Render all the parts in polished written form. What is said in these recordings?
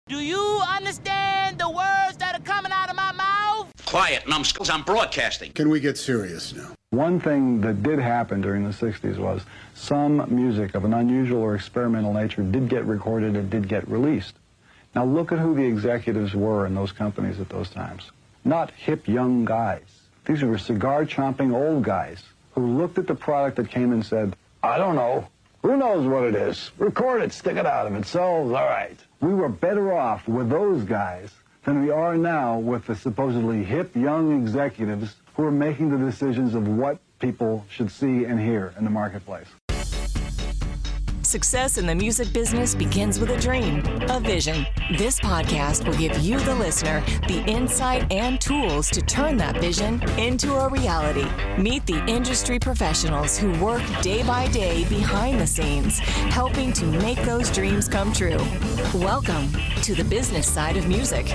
Do you understand the words that are coming out of my mouth? Quiet, numbskulls, I'm broadcasting. Can we get serious now? One thing that did happen during the 60s was some music of an unusual or experimental nature did get recorded and did get released. Now look at who the executives were in those companies at those times. Not hip young guys. These were cigar-chomping old guys who looked at the product that came and said, I don't know. Who knows what it is? Record it, stick it out. If it sells, all right. We were better off with those guys than we are now with the supposedly hip young executives who are making the decisions of what people should see and hear in the marketplace. Success in the music business begins with a dream, a vision. This podcast will give you, the listener, the insight and tools to turn that vision into a reality. Meet the industry professionals who work day by day behind the scenes, helping to make those dreams come true. Welcome to the business side of music.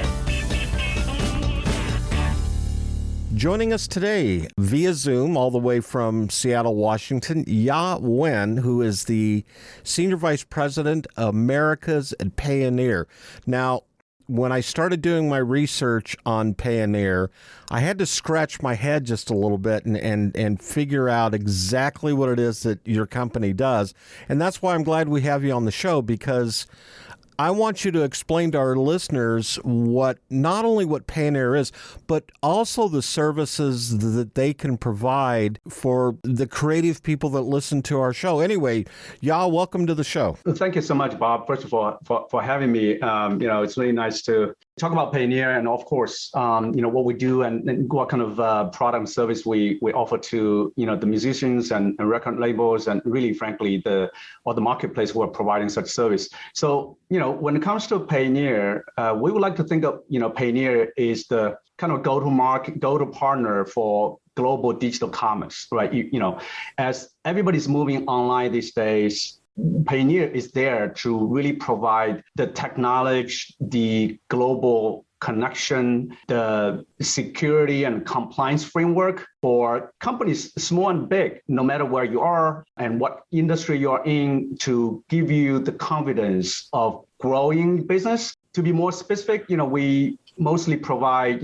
Joining us today via Zoom, all the way from Seattle, Washington, Ya Wen, who is the Senior Vice President, Americas at Payoneer. Now, when I started doing my research on Payoneer, I had to scratch my head just a little bit and figure out exactly what it is that your company does. And that's why I'm glad we have you on the show, because I want you to explain to our listeners not only what Payoneer is, but also the services that they can provide for the creative people that listen to our show. Anyway, Ya, welcome to the show. Thank you so much, Bob, first of all, for having me. It's really nice to talk about Payoneer and, of course, what we do and what kind of product and service we offer to, the musicians and record labels and really, frankly, all the marketplace who are providing such service. So, when it comes to Payoneer, we would like to think of, Payoneer is the kind of go-to partner for global digital commerce, right? As everybody's moving online these days, Payoneer is there to really provide the technology, the global connection, the security and compliance framework for companies, small and big, no matter where you are and what industry you are in, to give you the confidence of growing business. To be more specific, we mostly provide,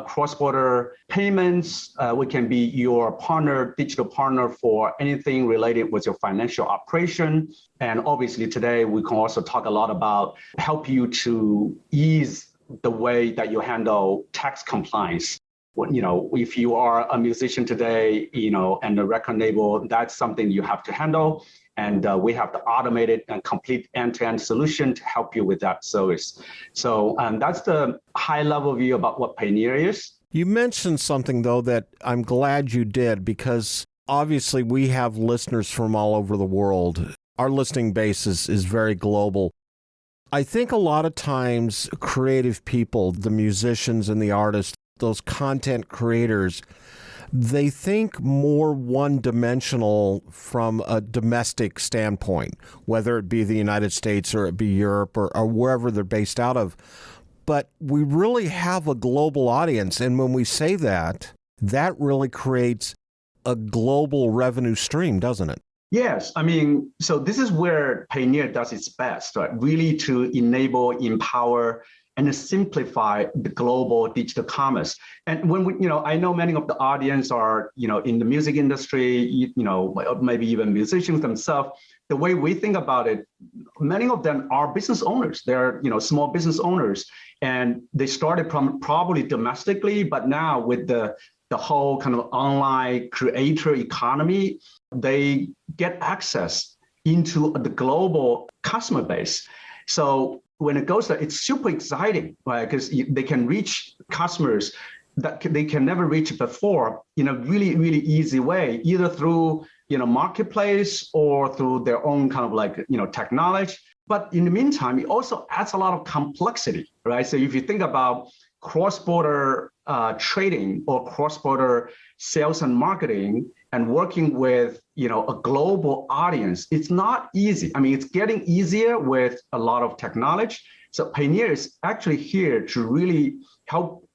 cross-border payments. We can be your partner, digital partner for anything related with your financial operation. And obviously today we can also talk a lot about help you to ease the way that you handle tax compliance. If you are a musician today, and a record label, that's something you have to handle. And we have the automated and complete end-to-end solution to help you with that service. So that's the high-level view about what Payoneer is. You mentioned something, though, that I'm glad you did, because obviously we have listeners from all over the world. Our listening base is very global. I think a lot of times creative people, the musicians and the artists, those content creators, they think more one-dimensional from a domestic standpoint, whether it be the United States or it be Europe or wherever they're based out of. But we really have a global audience, and when we say that, that really creates a global revenue stream, doesn't it? Yes, so this is where Payoneer does its best, right? Really to enable, empower, and simplify the global digital commerce. And when we, I know many of the audience are, in the music industry, maybe even musicians themselves. The way we think about it, many of them are business owners. They're, small business owners, and they started probably domestically, but now with the whole kind of online creator economy, they get access into the global customer base. So when it goes there, it's super exciting, right? Because they can reach customers that they can never reach before in a really, really easy way, either through, marketplace or through their own kind of technology. But in the meantime, it also adds a lot of complexity, right? So if you think about cross-border trading or cross-border sales and marketing and working with, a global audience, it's not easy. It's getting easier with a lot of technology. So Payoneer is actually here to really help,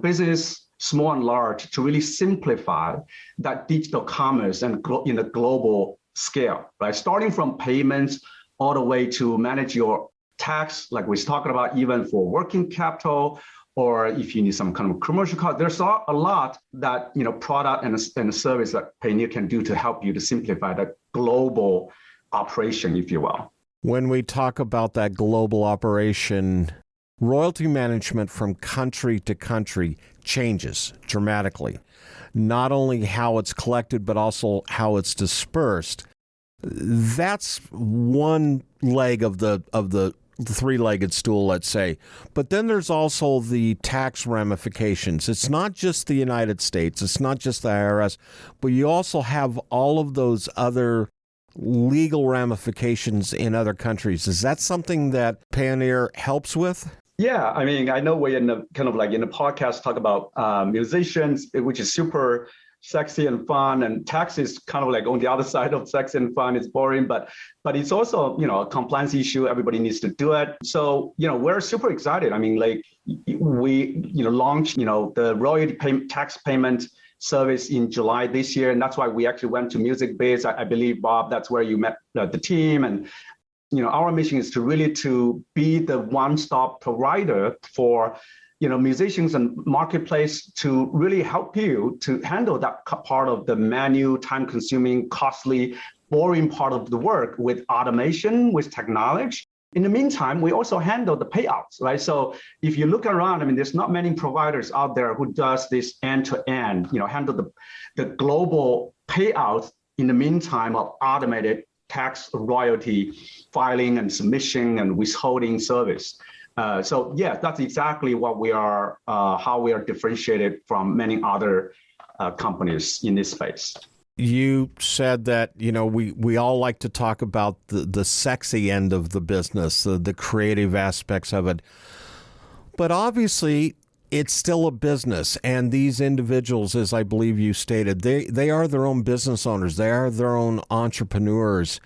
business, small and large, to really simplify that digital commerce and in a global scale, right? Starting from payments all the way to manage your tax, like we're talking about, even for working capital, or if you need some kind of commercial cost, there's a lot that, product and a service that Payoneer can do to help you to simplify that global operation, if you will. When we talk about that global operation, royalty management from country to country changes dramatically. Not only how it's collected, but also how it's dispersed. That's one leg of the three-legged stool, let's say. But then there's also the tax ramifications. It's not just the United States. It's not just the IRS, but you also have all of those other legal ramifications in other countries. Is that something that Payoneer helps with? Yeah, I mean, I know we're in the kind of like in the podcast talk about musicians, which is super sexy and fun, and tax is kind of like on the other side of sexy and fun. It's boring, but it's also, a compliance issue. Everybody needs to do it. So, we're super excited. I mean, like we, launched, the royalty tax payment service in July this year. And that's why we actually went to MusicBiz. I believe, Bob, that's where you met the team. And, our mission is to really to be the one-stop provider for musicians and marketplace to really help you to handle that part of the manual, time-consuming, costly, boring part of the work with automation, with technology. In the meantime, we also handle the payouts, right? So if you look around, I mean, there's not many providers out there who does this end-to-end, handle the global payouts in the meantime of automated tax royalty filing and submission and withholding service. So yeah, that's exactly what we are, how we are differentiated from many other companies in this space. You said that, we all like to talk about the sexy end of the business, the creative aspects of it. But obviously, it's still a business. And these individuals, as I believe you stated, they are their own business owners. They are their own entrepreneurs.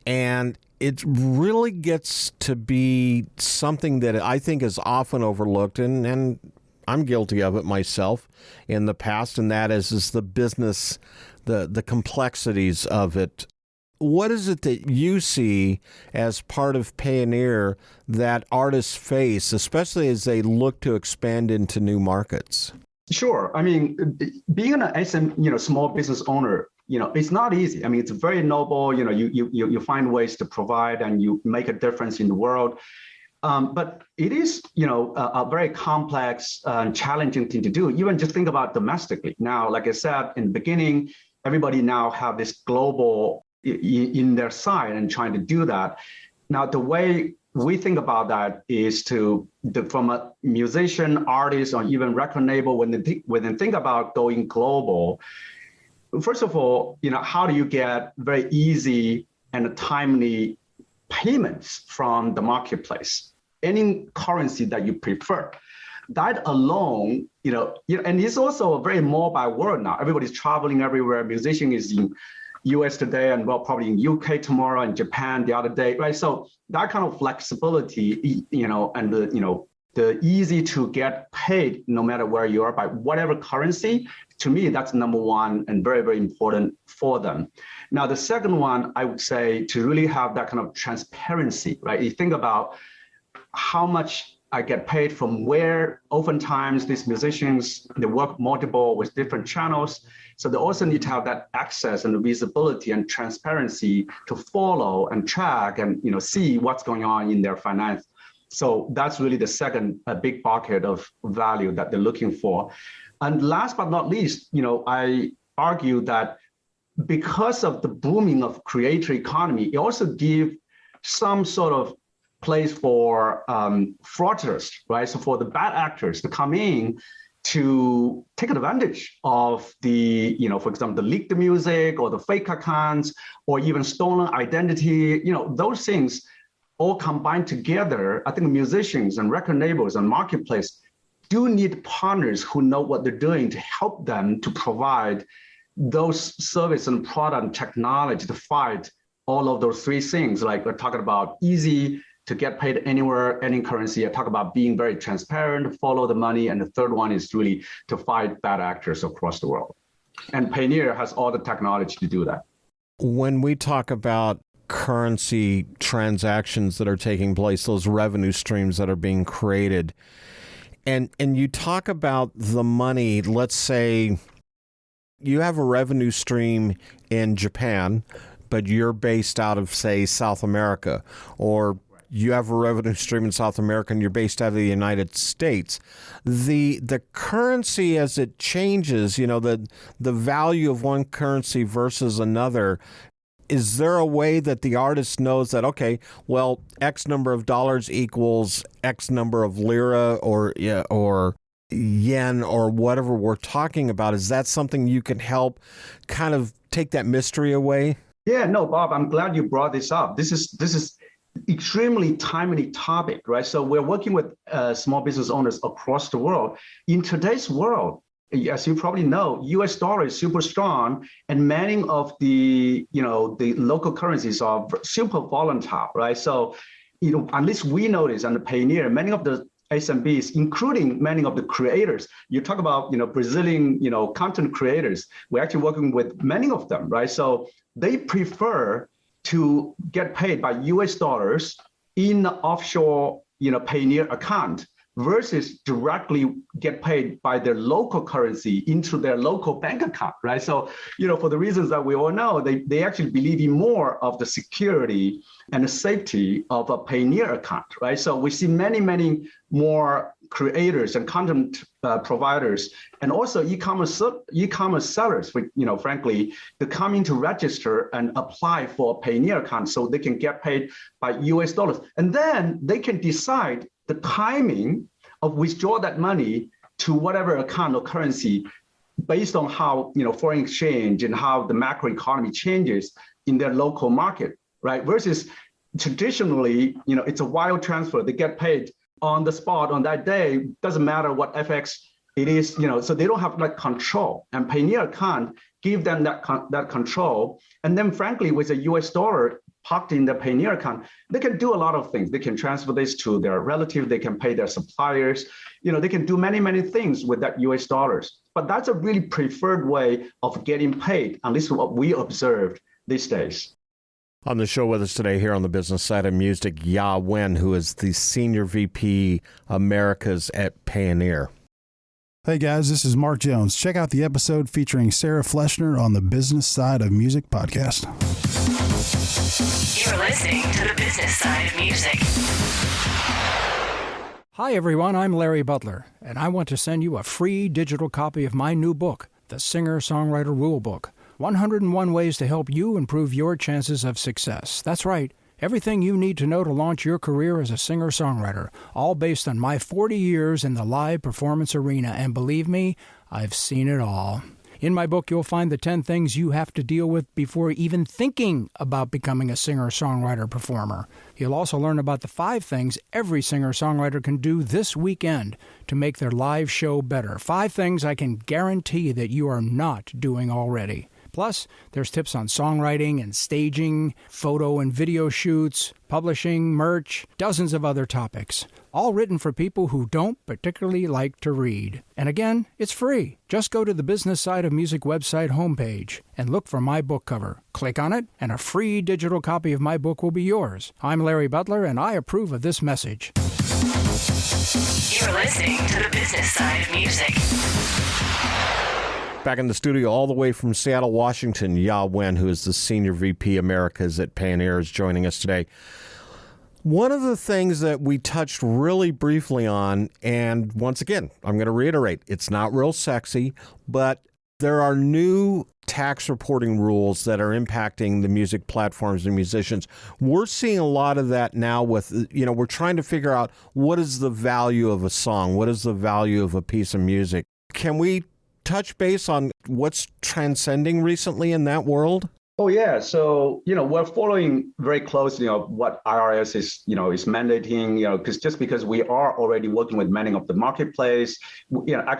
And it really gets to be something that I think is often overlooked, and I'm guilty of it myself in the past, and that is the business, the complexities of it. What is it that you see as part of Payoneer that artists face, especially as they look to expand into new markets? Sure. I mean, being an SM, small business owner, it's not easy. I mean, it's very noble. You find ways to provide and you make a difference in the world. But it is, a very complex and challenging thing to do. Even just think about domestically. Now, like I said in the beginning, everybody now have this global in their side and trying to do that. Now, the way we think about that is from a musician, artist, or even record label, when they think about going global, first of all, how do you get very easy and timely payments from the marketplace? Any currency that you prefer. That alone, and it's also a very mobile world now. Everybody's traveling everywhere. Musician is in US today and probably in UK tomorrow and Japan the other day, right? So that kind of flexibility, and the easy to get paid no matter where you are by whatever currency, to me, that's number one and very, very important for them. Now, the second one, I would say to really have that kind of transparency, right? You think about how much I get paid from where. Oftentimes these musicians, they work multiple with different channels. So they also need to have that access and visibility and transparency to follow and track and see what's going on in their finance. So that's really the second big bucket of value that they're looking for. And last but not least, I argue that because of the booming of creator economy, it also gives some sort of place for fraudsters, right? So for the bad actors to come in to take advantage of the, for example, the leaked music or the fake accounts or even stolen identity, those things all combined together. I think musicians and record labels and marketplace do need partners who know what they're doing to help them to provide those service and product and technology to fight all of those three things. Like we're talking about easy to get paid anywhere, any currency. I talk about being very transparent, follow the money. And the third one is really to fight bad actors across the world. And Payoneer has all the technology to do that. When we talk about currency transactions that are taking place, those revenue streams that are being created. And you talk about the money, let's say you have a revenue stream in Japan, but you're based out of, say, South America, or you have a revenue stream in South America and you're based out of the United States. The currency as it changes, the value of one currency versus another, is there a way that the artist knows that, okay, well, X number of dollars equals X number of lira or yen or whatever we're talking about? Is that something you can help kind of take that mystery away? Yeah, no, Bob, I'm glad you brought this up. This is extremely timely topic, right? So we're working with small business owners across the world. In today's world, as you probably know, U.S. dollar is super strong, and many of the local currencies are super volatile, right? So, at least we notice on the Pioneer, many of the SMBs, including many of the creators, you talk about Brazilian content creators. We're actually working with many of them, right? So they prefer to get paid by US dollars in the offshore, Pioneer account versus directly get paid by their local currency into their local bank account, right? So, for the reasons that we all know, they actually believe in more of the security and the safety of a Pioneer account, right? So we see many, many more creators and content providers, and also e-commerce sellers, frankly, to come in to register and apply for a Pioneer account so they can get paid by US dollars. And then they can decide the timing of withdraw that money to whatever account or currency based on how, foreign exchange and how the macro economy changes in their local market, right? Versus traditionally, it's a wire transfer. They get paid on the spot on that day. Doesn't matter what FX it is, so they don't have that control. And Pioneer account give them that control. And then frankly, with a US dollar parked in the Pioneer account, they can do a lot of things. They can transfer this to their relative. They can pay their suppliers. They can do many, many things with that US dollars. But that's a really preferred way of getting paid, at least what we observed these days. On the show with us today here on the business side of music, Ya Wen, who is the Senior VP Americas at Pioneer. Hey guys, this is Mark Jones. Check out the episode featuring Sarah Fleshner on the Business Side of Music podcast. You're listening to the business side of music. Hi everyone, I'm Larry Butler, and I want to send you a free digital copy of my new book, The Singer-Songwriter Rulebook. 101 ways to help you improve your chances of success. That's right. Everything you need to know to launch your career as a singer-songwriter, all based on my 40 years in the live performance arena, and believe me, I've seen it all. In my book, you'll find the 10 things you have to deal with before even thinking about becoming a singer-songwriter performer. You'll also learn about the 5 things every singer-songwriter can do this weekend to make their live show better. 5 things I can guarantee that you are not doing already. Plus, there's tips on songwriting and staging, photo and video shoots, publishing, merch, dozens of other topics. All written for people who don't particularly like to read. And again, it's free. Just go to the Business Side of Music website homepage and look for my book cover. Click on it, and a free digital copy of my book will be yours. I'm Larry Butler, and I approve of this message. You're listening to the Business Side of Music. Back in the studio all the way from Seattle, Washington, Ya Wen, who is the Senior VP Americas at Pioneer, is joining us today. One of the things that we touched really briefly on, and once again, I'm going to reiterate, it's not real sexy, but there are new tax reporting rules that are impacting the music platforms and musicians. We're seeing a lot of that now with, we're trying to figure out what is the value of a song? What is the value of a piece of music? Can we touch base on what's transcending recently in that world? Oh yeah, so we're following very closely what IRS is mandating. Because we are already working with many of the marketplace.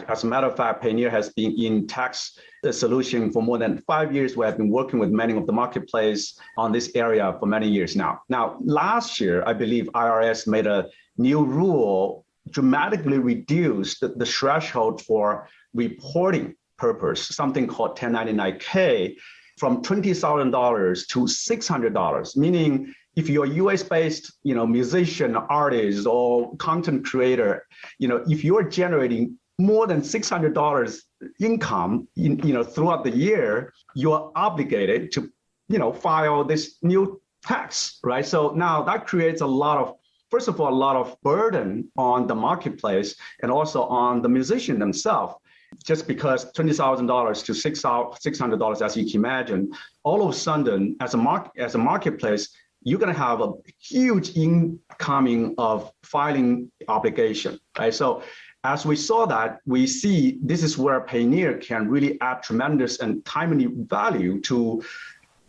As a matter of fact, Pioneer has been in tax solution for more than 5 years. We have been working with many of the marketplace on this area for many years now. Now, last year, I believe IRS made a new rule, dramatically reduced the threshold for reporting purpose, something called 1099K. from $20,000 to $600, meaning if you're a US-based, musician, artist, or content creator, if you're generating more than $600 income, throughout the year, you're obligated to, file this new tax, right? So now that creates first of all, a lot of burden on the marketplace and also on the musician themselves. Just because $20,000 to $600, as you can imagine, all of a sudden, as a marketplace, you're going to have a huge incoming of filing obligation, right? So as we saw that, we see this is where Payoneer can really add tremendous and timely value to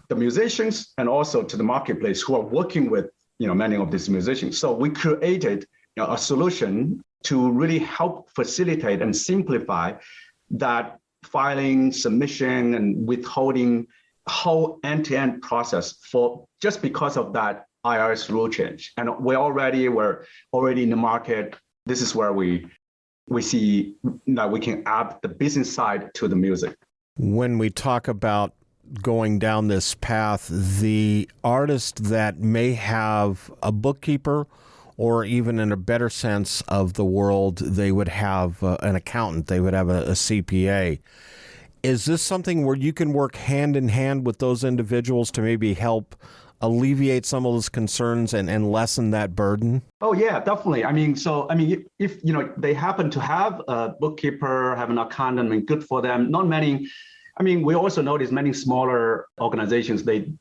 the musicians and also to the marketplace who are working with, many of these musicians. So we created a solution to really help facilitate and simplify that filing, submission, and withholding whole end-to-end process just because of that IRS rule change. And we're already in the market. This is where we see that we can add the business side to the music. When we talk about going down this path, the artist that may have a bookkeeper, or even in a better sense of the world, they would have an accountant, they would have a CPA. Is this something where you can work hand in hand with those individuals to maybe help alleviate some of those concerns and lessen that burden? Oh yeah, definitely. If they happen to have a bookkeeper, have an accountant, good for them. Not many. We also notice many smaller organizations, they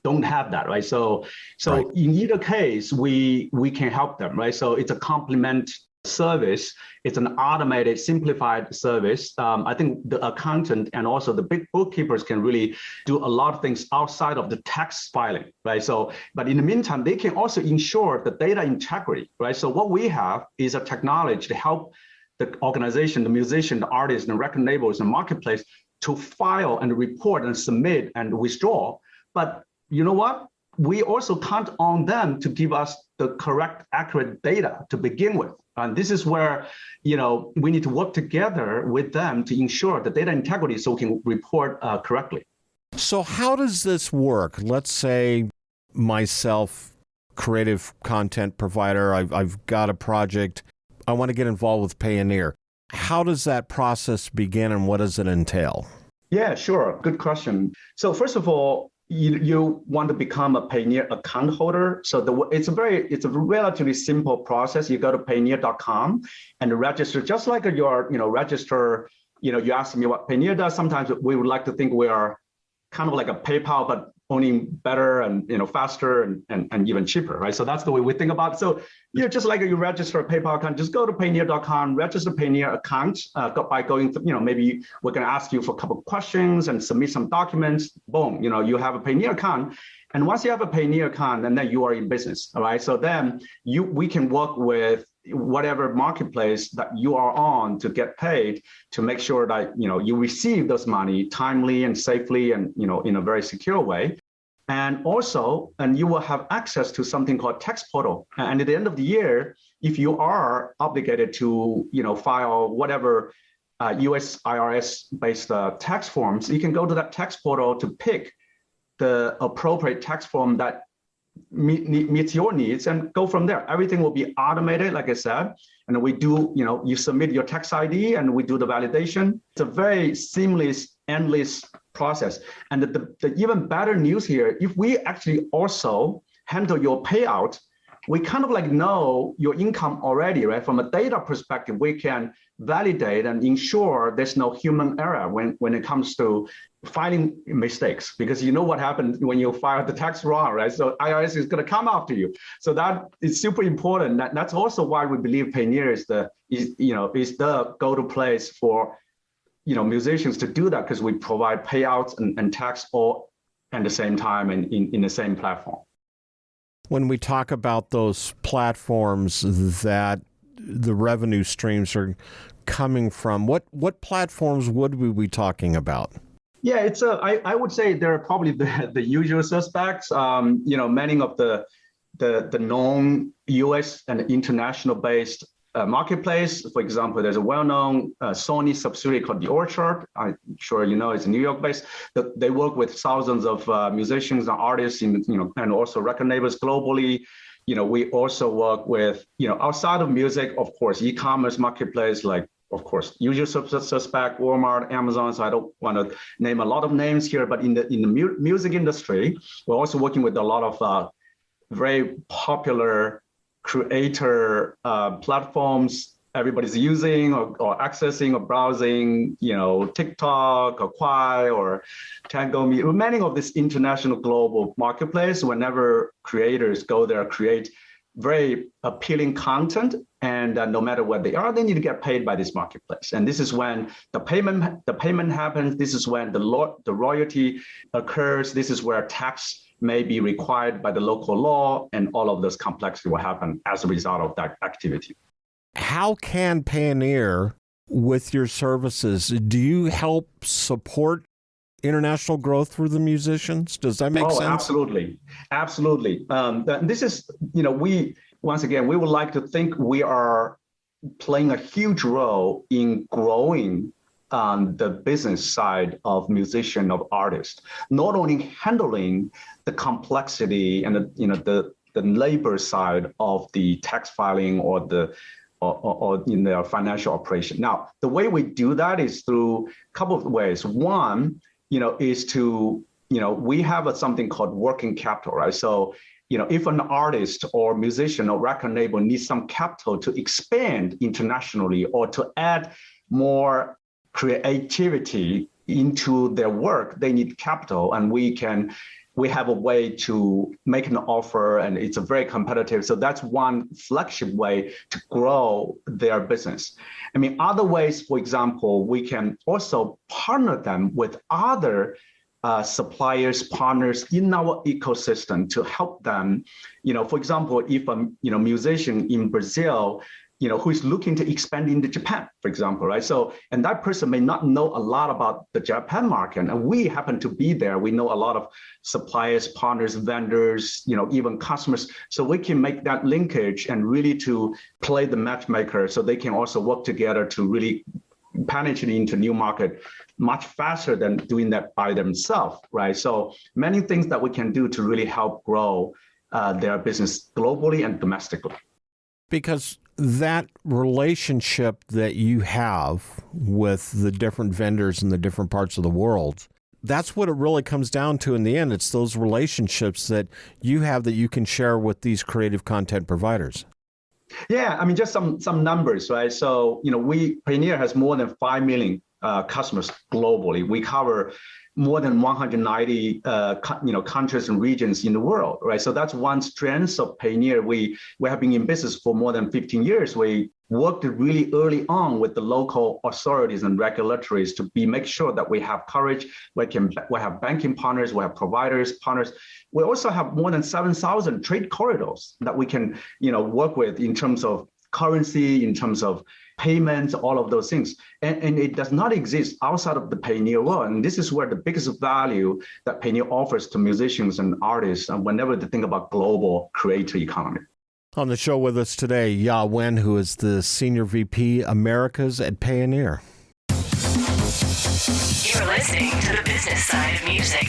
don't have that, right? So right. In either case, we can help them, right? So it's a complement service. It's an automated, simplified service. I think the accountant and also the big bookkeepers can really do a lot of things outside of the tax filing, right? So, but in the meantime, they can also ensure the data integrity, right? So what we have is a technology to help the organization, the musician, the artist, the record labels, and marketplace to file and report and submit and withdraw. But you know what? We also count on them to give us the correct, accurate data to begin with. And this is where, we need to work together with them to ensure the data integrity so we can report correctly. So how does this work? Let's say myself, creative content provider, I've got a project, I want to get involved with Payoneer. How does that process begin and what does it entail? Yeah, sure. Good question. So first of all, you want to become a Payoneer account holder. So it's a relatively simple process. You go to Payoneer.com and register, just like your register. You asked me what Payoneer does. Sometimes we would like to think we are kind of like a PayPal, but only better and faster and even cheaper, right? So that's the way we think about it. So just like you register a PayPal account, just go to Payoneer.com, register Payoneer account by going through, maybe we're going to ask you for a couple of questions and submit some documents. Boom, you have a Payoneer account. And once you have a Payoneer account, and then you are in business, all right? So then we can work with whatever marketplace that you are on to get paid to make sure that you receive those money timely and safely and in a very secure way. And also, you will have access to something called tax portal. And at the end of the year, if you are obligated to file whatever US IRS based tax forms, you can go to that tax portal to pick the appropriate tax form that meets your needs and go from there. Everything will be automated, like I said, and we do, you submit your tax ID and we do the validation. It's a very seamless, endless process. And the even better news here, if we actually also handle your payout, we kind of know your income already, right? From a data perspective, we can validate and ensure there's no human error when it comes to filing mistakes, because what happens when you file the tax wrong, right? So IRS is going to come after you. So that is super important. That's also why we believe Payoneer is the go-to place for musicians to do that, because we provide payouts and tax all at the same time and in the same platform. When we talk about those platforms that the revenue streams are coming from, what platforms would we be talking about? Yeah, I would say they're probably the usual suspects. Many of the known U.S. and international based marketplace. For example, there's a well-known Sony subsidiary called The Orchard. I'm sure you know it's New York-based. They work with thousands of musicians and artists, and also record labels globally. We also work with, outside of music, of course, e-commerce marketplace, like, of course, usual suspect, Walmart, Amazon. So I don't want to name a lot of names here, but in the music industry, we're also working with a lot of very popular creator platforms everybody's using or accessing or browsing, TikTok or Quai or Tango, many of this international global marketplace. Whenever creators go there, create very appealing content, and no matter what they are, they need to get paid by this marketplace. And this is when the payment happens. This is when the royalty occurs. This is where tax may be required by the local law, and all of this complexity will happen as a result of that activity. How can Payoneer, with your services, do you help support international growth for the musicians? Does that make sense? Absolutely. Absolutely. This is, once again, we would like to think we are playing a huge role in growing the business side of musician, of artists, not only handling the complexity and the labor side of the tax filing or in their financial operation. Now, the way we do that is through a couple of ways. One, is to, we have something called working capital, right? So, if an artist or musician or record label needs some capital to expand internationally or to add more creativity into their work, they need capital, and we have a way to make an offer, and it's a very competitive. So that's one flagship way to grow their business. I mean, other ways, for example, we can also partner them with other suppliers, partners in our ecosystem to help them. For example, if a musician in Brazil, who is looking to expand into Japan, for example, right? So, and that person may not know a lot about the Japan market, and we happen to be there. We know a lot of suppliers, partners, vendors, even customers. So we can make that linkage and really to play the matchmaker, so they can also work together to really penetrate into new market much faster than doing that by themselves, right? So many things that we can do to really help grow their business globally and domestically. Because that relationship that you have with the different vendors in the different parts of the world, that's what it really comes down to in the end. It's those relationships that you have that you can share with these creative content providers. Yeah, I mean, just some numbers, right? So, Payoneer has more than 5 million customers globally. We cover more than 190 countries and regions in the world, right? So that's one strength of Payoneer. We have been in business for more than 15 years. We worked really early on with the local authorities and regulatories to make sure that we have coverage. We have banking partners, we have providers, partners. We also have more than 7,000 trade corridors that we can, work with in terms of currency, in terms of payments, all of those things. And it does not exist outside of the Payoneer world. And this is where the biggest value that Payoneer offers to musicians and artists whenever they think about global creator economy. On the show with us today, Ya Wen, who is the Senior VP Americas at Payoneer. You're listening to the business side of music.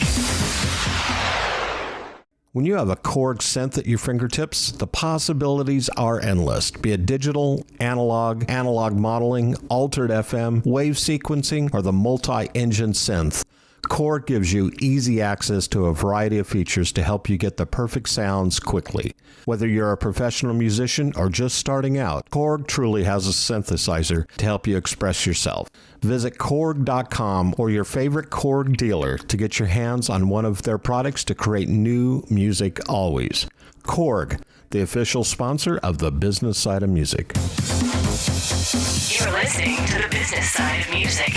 When you have a Korg synth at your fingertips, the possibilities are endless. Be it digital, analog modeling, altered FM, wave sequencing, or the multi-engine synth, Korg gives you easy access to a variety of features to help you get the perfect sounds quickly. Whether you're a professional musician or just starting out, Korg truly has a synthesizer to help you express yourself. Visit Korg.com or your favorite Korg dealer to get your hands on one of their products to create new music always. Korg, the official sponsor of the business side of music. You're listening to the business side of music.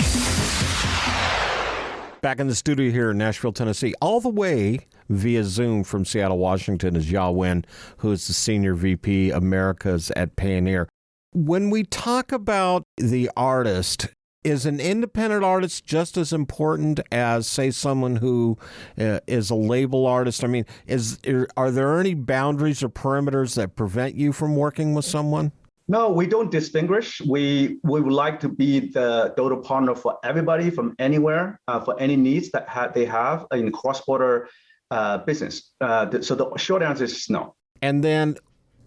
Back in the studio here in Nashville, Tennessee, all the way via Zoom from Seattle, Washington, is Ya Wen, who is the Senior VP Americas at Payoneer. When we talk about the artist, is an independent artist just as important as, say, someone who is a label artist? I mean, are there any boundaries or perimeters that prevent you from working with someone? No, we don't distinguish. We would like to be the go-to partner for everybody from anywhere, for any needs that they have in cross-border business. So the short answer is no. And then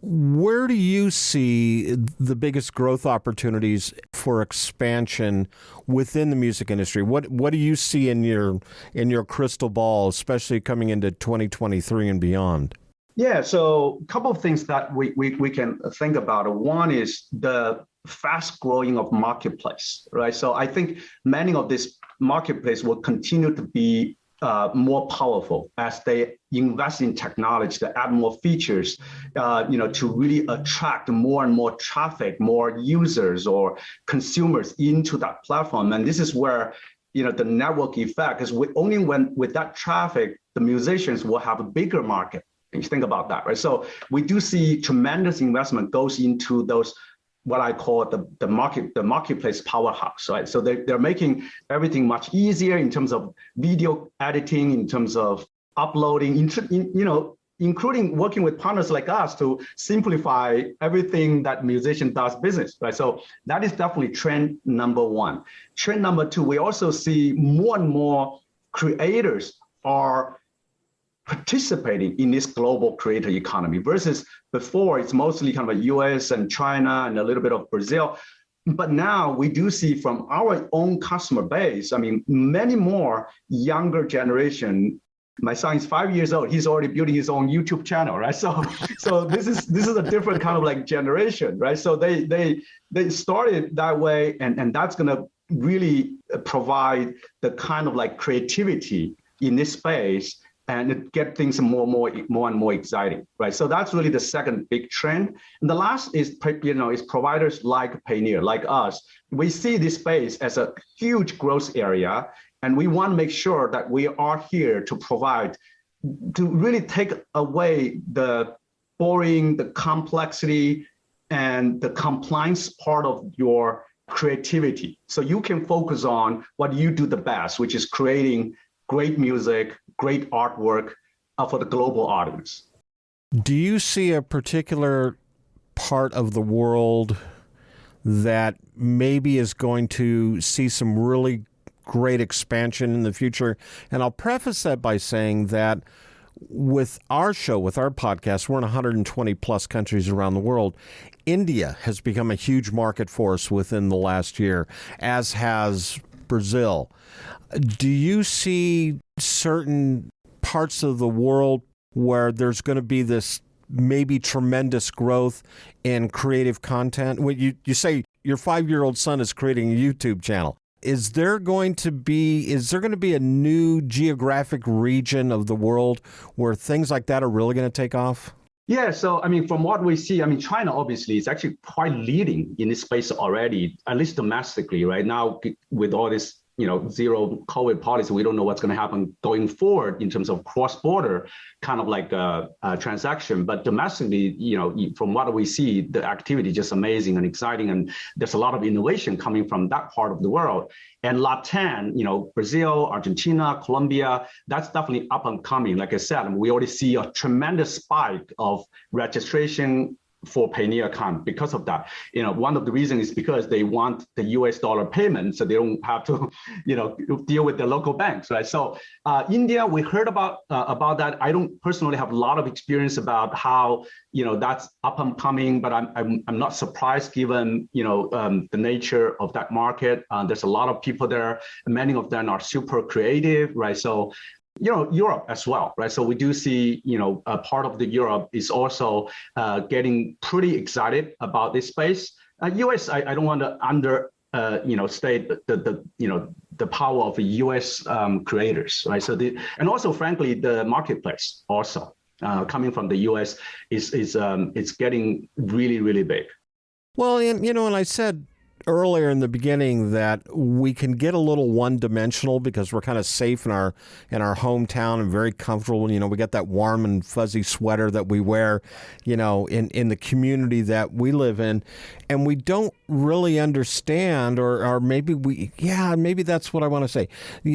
where do you see the biggest growth opportunities for expansion within the music industry? What do you see in your crystal ball, especially coming into 2023 and beyond? Yeah, so a couple of things that we can think about. One is the fast growing of marketplace, right? So I think many of this marketplace will continue to be more powerful as they invest in technology to add more features, to really attract more and more traffic, more users or consumers into that platform. And this is where, the network effect is only when with that traffic, the musicians will have a bigger market. And you think about that, right? So we do see tremendous investment goes into those, what I call the marketplace powerhouse, right? So they're making everything much easier in terms of video editing, in terms of uploading, including working with partners like us to simplify everything that musician does business, right? So that is definitely trend number one. Trend number two, we also see more and more creators are participating in this global creator economy versus before it's mostly kind of a US and China and a little bit of Brazil. But now we do see from our own customer base, many more younger generation. My son is 5 years old. He's already building his own YouTube channel, right? So this is a different kind of like generation, right? So they started that way, and that's gonna really provide the kind of like creativity in this space and get things more and more exciting, right? So that's really the second big trend. And the last is, is providers like Payoneer, like us. We see this space as a huge growth area, and we want to make sure that we are here to provide, to really take away the boring, the complexity, and the compliance part of your creativity. So you can focus on what you do the best, which is creating great music, great artwork for the global audience. Do you see a particular part of the world that maybe is going to see some really great expansion in the future? And I'll preface that by saying that with our show, with our podcast, we're in 120 plus countries around the world. India has become a huge market for us within the last year, as has Brazil. Do you see certain parts of the world where there's going to be this maybe tremendous growth in creative content? When you say your 5-year-old son is creating a YouTube channel, is there going to be a new geographic region of the world where things like that are really going to take off? Yeah, so from what we see, China obviously is actually quite leading in this space already, at least domestically, right now with all this zero COVID policy. We don't know what's going to happen going forward in terms of cross-border kind of like transaction. But domestically, from what we see, the activity is just amazing and exciting. And there's a lot of innovation coming from that part of the world. And Latin, Brazil, Argentina, Colombia, that's definitely up and coming. Like I said, we already see a tremendous spike of registration for Payoneer account because of that. One of the reasons is because they want the US dollar payment, so they don't have to, deal with the local banks, right? So India, we heard about that. I don't personally have a lot of experience about how, that's up and coming, but I'm not surprised given, the nature of that market. There's a lot of people there. Many of them are super creative, right? So Europe as well, right? So we do see, a part of the Europe is also getting pretty excited about this space. US, I don't want to state the power of the US creators, right? So and also, frankly, the marketplace also coming from the US is getting really, really big. Well, and I said earlier in the beginning that we can get a little one-dimensional because we're kind of safe in our hometown and very comfortable. You know, we got that warm and fuzzy sweater that we wear, you know, in the community that we live in, and we don't really understand, or maybe maybe that's what I want to say.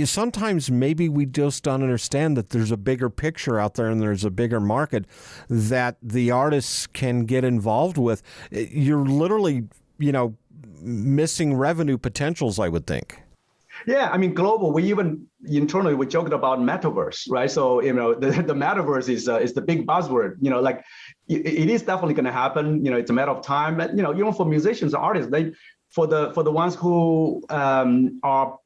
Sometimes maybe we just don't understand that there's a bigger picture out there and there's a bigger market that the artists can get involved with. You're literally, you know, missing revenue potentials, I would think. Yeah, I mean, global. We even internally we joked about metaverse, right? So you know, the metaverse is the big buzzword. You know, like it is definitely going to happen. You know, it's a matter of time. And, you know, even for musicians, artists, for the ones who are,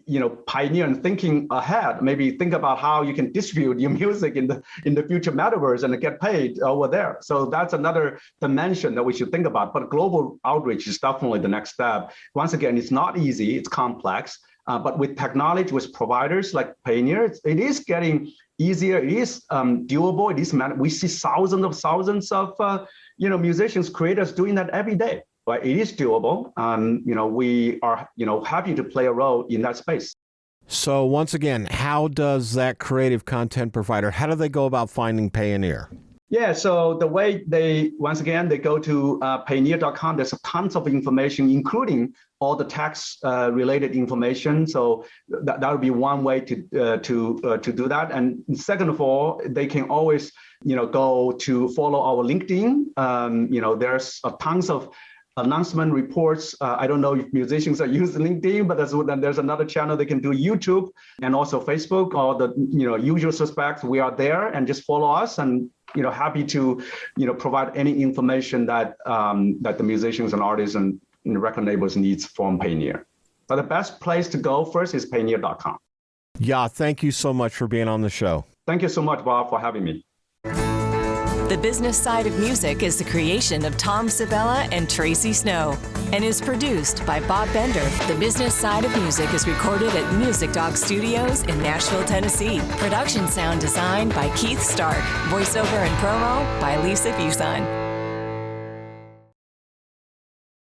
you know, pioneer and thinking ahead, maybe think about how you can distribute your music in the future metaverse and get paid over there. So that's another dimension that we should think about. But global outreach is definitely the next step. Once again, it's not easy, it's complex, but with technology, with providers like Payoneer, it is getting easier. It is doable. It is we see thousands of you know, musicians, creators doing that every day. But it is doable. You know, we are, you know, happy to play a role in that space. So once again, how does that creative content provider, how do they go about finding Payoneer? Yeah, so the way they go to Payoneer.com. There's tons of information, including all the tax related information. So that would be one way to do that. And second of all, they can always, you know, go to follow our LinkedIn. You know, there's tons of announcement reports. I don't know if musicians are using LinkedIn, but there's another channel they can do, YouTube and also Facebook, or the, you know, usual suspects. We are there, and just follow us, and, you know, happy to, you know, provide any information that that the musicians and artists and record labels needs from Payoneer. But the best place to go first is Payoneer.com. Yeah, thank you so much for being on the show. Thank you so much, Bob, for having me. The Business Side of Music is the creation of Tom Sabella and Tracy Snow and is produced by Bob Bender. The Business Side of Music is recorded at Music Dog Studios in Nashville, Tennessee. Production sound design by Keith Stark. Voiceover and promo by Lisa Busan.